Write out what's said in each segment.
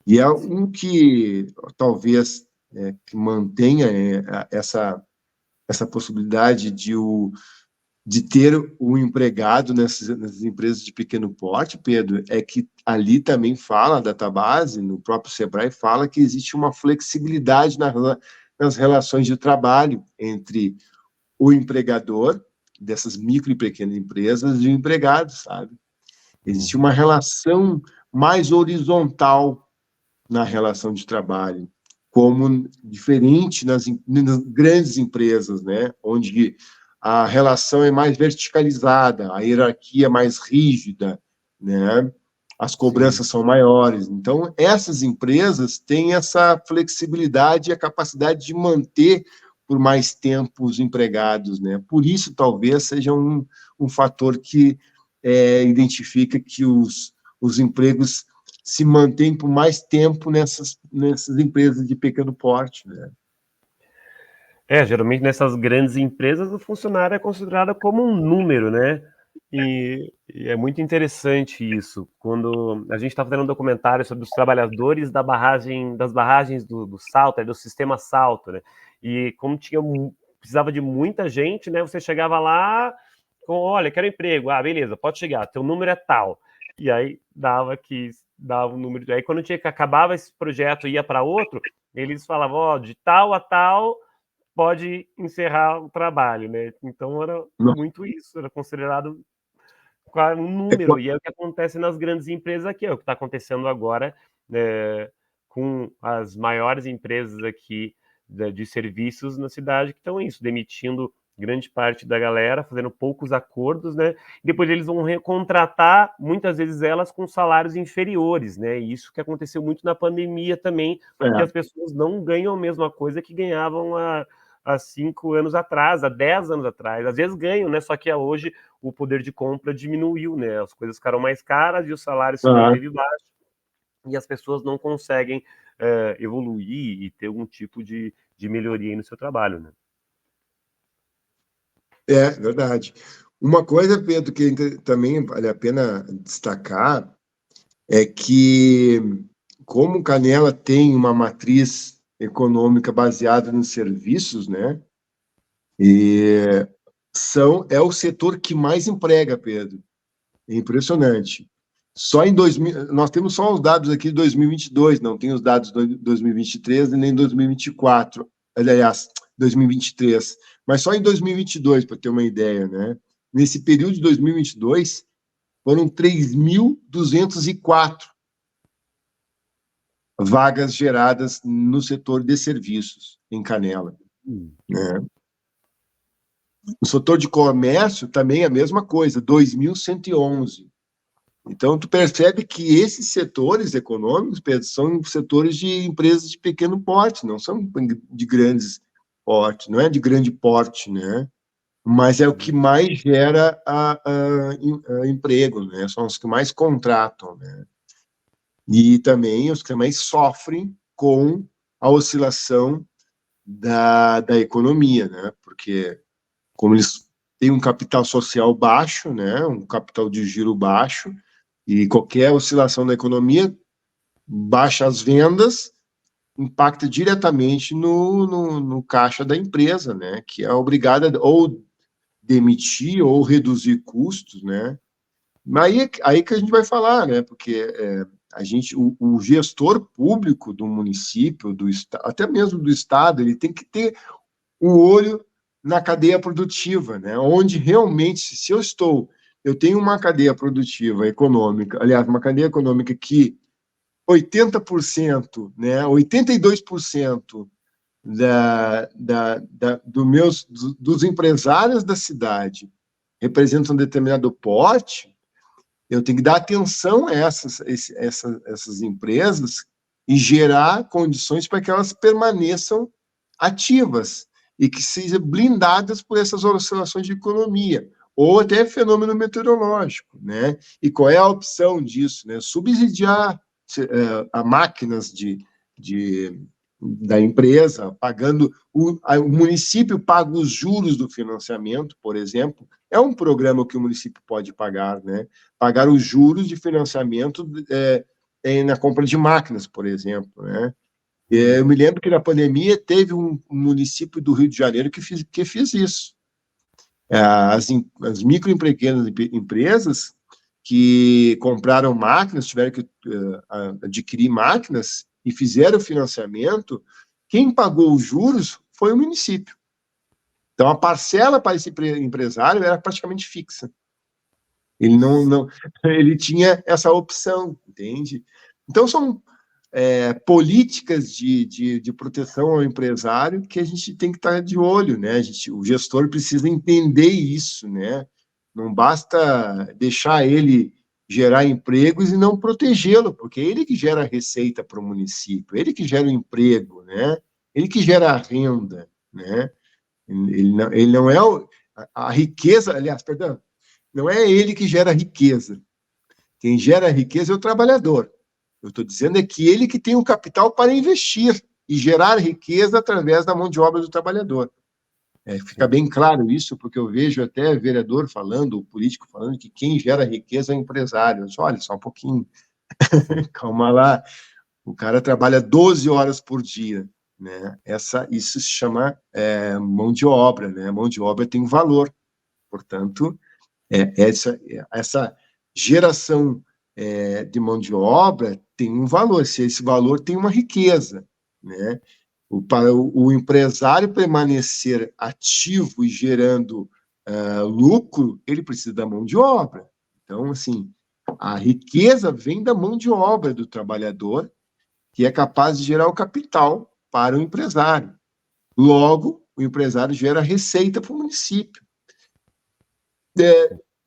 E é um que talvez que mantenha essa possibilidade de ter o empregado nessas empresas de pequeno porte, Pedro, é que ali também fala, a Database, no próprio Sebrae, fala que existe uma flexibilidade nas relações de trabalho entre o empregador dessas micro e pequenas empresas e o empregado, sabe? Existe uma relação mais horizontal na relação de trabalho, como diferente nas grandes empresas, né? Onde a relação é mais verticalizada, a hierarquia é mais rígida, né? As Sim. cobranças são maiores. Então, essas empresas têm essa flexibilidade e a capacidade de manter por mais tempo os empregados, né? Por isso, talvez, seja um fator que identifica que os empregos se mantêm por mais tempo nessas empresas de pequeno porte, né? Geralmente nessas grandes empresas o funcionário é considerado como um número, né? E é muito interessante isso. Quando a gente está fazendo um documentário sobre os trabalhadores das barragens do Salto, do sistema Salto, né? E como precisava de muita gente, né? Você chegava lá olha, quero emprego. Ah, beleza, pode chegar, teu número é tal. E aí dava um número. Aí quando tinha que acabava esse projeto e ia para outro, eles falavam, de tal a tal pode encerrar o trabalho, né? Então era muito isso, era considerado um número, e é o que acontece nas grandes empresas aqui, é o que está acontecendo agora, né, com as maiores empresas aqui de serviços na cidade, que estão isso, demitindo grande parte da galera, fazendo poucos acordos, né? Depois eles vão recontratar, muitas vezes elas com salários inferiores, né? E isso que aconteceu muito na pandemia também, que as pessoas não ganham a mesma coisa que ganhavam há 5 anos atrás, há 10 anos atrás. Às vezes ganham, né? Só que hoje o poder de compra diminuiu, né? As coisas ficaram mais caras e o salário se manteve baixo e as pessoas não conseguem evoluir e ter algum tipo de melhoria no seu trabalho, né? Verdade. Uma coisa, Pedro, que também vale a pena destacar é que, como Canela tem uma matriz econômica baseada nos serviços, né? E é o setor que mais emprega, Pedro. É impressionante. Só em 2000, nós temos só os dados aqui de 2022, não tem os dados de 2023 e nem 2024. Aliás, 2023. Mas só em 2022, para ter uma ideia, né? Nesse período de 2022, foram 3.204 vagas geradas no setor de serviços em Canela, né? No setor de comércio também é a mesma coisa, 2.111. Então, tu percebe que esses setores econômicos, Pedro, são setores de empresas de pequeno porte, não são de grandes porte, não é de grande porte, né? Mas é o que mais gera a emprego, né? São os que mais contratam, né? E também os que mais sofrem com a oscilação da economia, né? Porque como eles têm um capital social baixo, né? Um capital de giro baixo, e qualquer oscilação da economia baixa as vendas, impacta diretamente no caixa da empresa, né? Que é obrigada ou demitir ou reduzir custos, né? Mas aí que a gente vai falar, né? Porque o gestor público do município, do estado, até mesmo do estado, ele tem que ter o olho na cadeia produtiva, né? Onde realmente, se eu tenho uma cadeia produtiva econômica, aliás, uma cadeia econômica que 80%, né, 82% dos empresários da cidade representam um determinado porte, eu tenho que dar atenção a essas empresas e gerar condições para que elas permaneçam ativas e que sejam blindadas por essas oscilações de economia ou até fenômeno meteorológico, né? E qual é a opção disso, né? Subsidiar a máquinas da empresa, pagando o município paga os juros do financiamento, por exemplo, é um programa que o município pode pagar, né? Pagar os juros de financiamento na compra de máquinas, por exemplo, né? Eu me lembro que na pandemia teve um município do Rio de Janeiro que fez isso. As micro e pequenas empresas que compraram máquinas, tiveram que adquirir máquinas e fizeram o financiamento, quem pagou os juros foi o município. Então, a parcela para esse empresário era praticamente fixa. Ele tinha essa opção, entende? Então, são políticas de proteção ao empresário que a gente tem que estar de olho, né? O gestor precisa entender isso, né? Não basta deixar ele gerar empregos e não protegê-lo, porque é ele que gera receita para o município, ele que gera o emprego, né? Ele que gera a renda, né? Ele não é a riqueza, aliás, perdão, não é ele que gera riqueza. Quem gera riqueza é o trabalhador. Eu estou dizendo é que ele que tem o capital para investir e gerar riqueza através da mão de obra do trabalhador. Fica bem claro isso, porque eu vejo até vereador falando, o político falando que quem gera riqueza é o empresário. Eu disse, olha, só um pouquinho. Calma lá. O cara trabalha 12 horas por dia, né? Isso se chama mão de obra, né? Mão de obra tem um valor. Portanto, essa geração de mão de obra tem um valor, se esse valor tem uma riqueza, né? Para o empresário permanecer ativo e gerando lucro, ele precisa da mão de obra. Então, assim, a riqueza vem da mão de obra do trabalhador, que é capaz de gerar o capital para o empresário. Logo, o empresário gera receita para o município.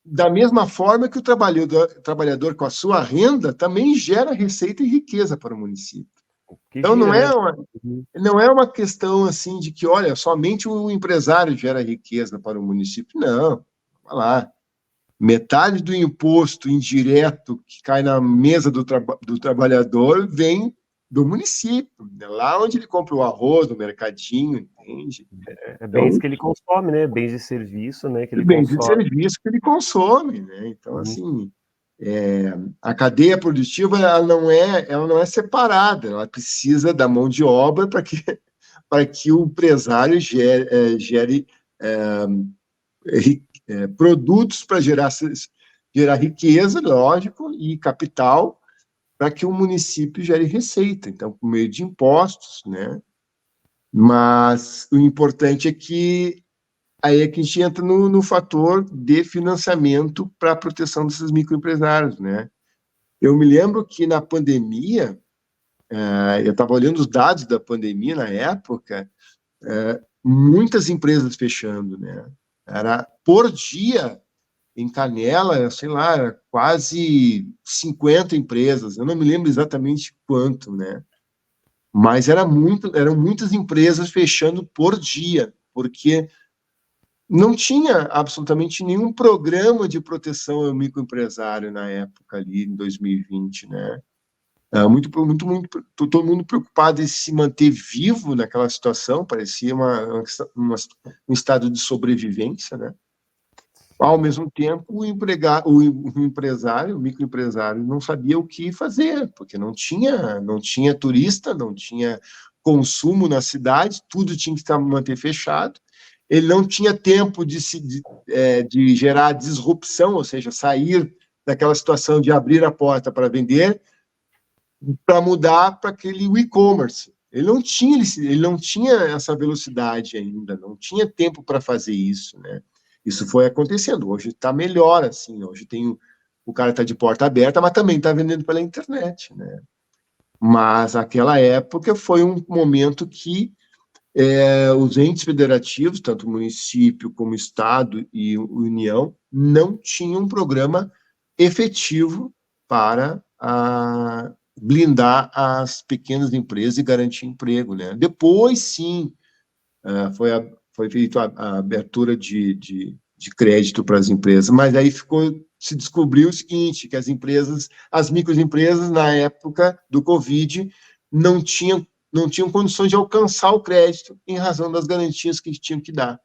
Da mesma forma que o trabalhador com a sua renda também gera receita e riqueza para o município. Então, não é uma questão assim de que, olha, somente o empresário gera riqueza para o município. Não, vai lá. Metade do imposto indireto que cai na mesa do trabalhador vem do município, lá onde ele compra o arroz, no mercadinho, entende? Bens que ele consome, né? Bens de serviço, né? Que ele bens consome. de serviço que ele consome, né? Então, assim, a cadeia produtiva ela não é separada, ela precisa da mão de obra para que o empresário gere produtos para gerar riqueza, lógico, e capital para que o município gere receita, então, por meio de impostos, né? Mas o importante é que aí é que a gente entra no fator de financiamento para a proteção desses microempresários, né? Eu me lembro que na pandemia, eu estava olhando os dados da pandemia na época, muitas empresas fechando, né? Era por dia em Canela, sei lá, quase 50 empresas, eu não me lembro exatamente quanto, né? Mas eram muitas empresas fechando por dia, porque não tinha absolutamente nenhum programa de proteção ao microempresário na época ali, em 2020, né? Todo mundo preocupado em se manter vivo naquela situação, parecia um estado de sobrevivência, né? Ao mesmo tempo, o empresário, o microempresário, não sabia o que fazer, porque não tinha turista, não tinha consumo na cidade, tudo tinha que manter fechado. Ele não tinha tempo de gerar disrupção, ou seja, sair daquela situação de abrir a porta para vender, para mudar para aquele e-commerce. Ele não tinha essa velocidade ainda, não tinha tempo para fazer isso, né? Isso foi acontecendo. Hoje está melhor, assim. Hoje o cara está de porta aberta, mas também está vendendo pela internet, né? Mas aquela época foi um momento que os entes federativos, tanto o município como o Estado e União, não tinham um programa efetivo para blindar as pequenas empresas e garantir emprego, né? Depois, sim, foi feita a abertura de crédito para as empresas, mas aí se descobriu o seguinte, que as microempresas, na época do Covid, não tinham condições de alcançar o crédito em razão das garantias que tinham que dar.